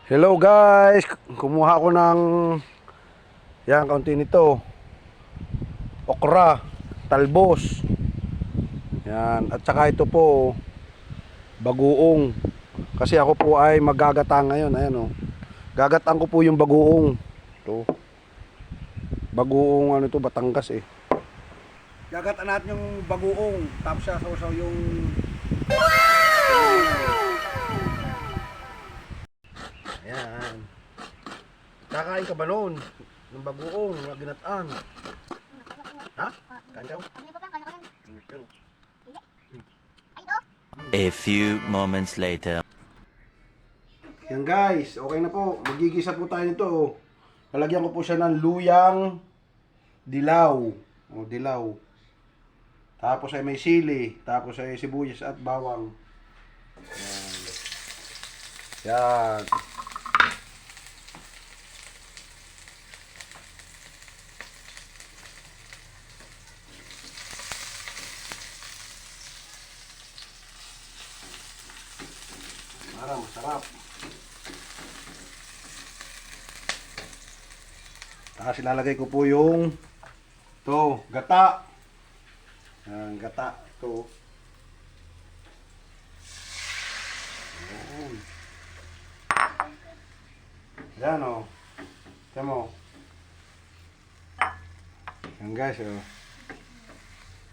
Hello guys, kumuha ako ng kaunti nito. Okra, talbos. Yan, at saka ito po bagoong. Kasi ako po ay magagatang ngayon, ayan oh. Gagatang ko po yung bagoong. Ito. Bagoong ano to, Batangas eh. Gagatan natin yung bagoong, tapos sasaw yung ayan. Kakain ka ba noon? Ng bagoong, ng ginataan. Ha? Kain ka? A few moments later. Yan guys, okay na po. Magigisa po tayo nito. Oh. Lalagyan ko po siya ng luyang dilaw. O, dilaw. Tapos ay may sili. Tapos ay sibuyas at bawang. Yan. Yan. Para masarap. Tapos ilalagay ko po yung gata. Yan, gata. Ito. Yan. Yan o. Yan mo. Yan guys o.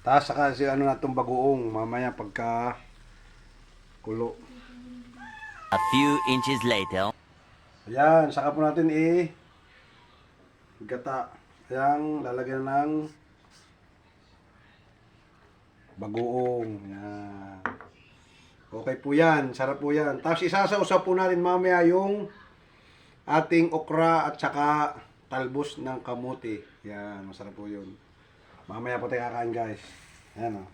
Tapos saka si ano na itong bagoong. Mamaya pagka kulo. A few inches later. Ayan, saka po natin gata. Ayan, lalagyan ng bagoong. Ayan. Okay po yan, sarap po yan. Tapos isasawsaw po natin mamaya yung ating okra at saka talbos ng kamote. Ayan, masarap po yun. Mamaya po tayo kakain guys. Ayan o.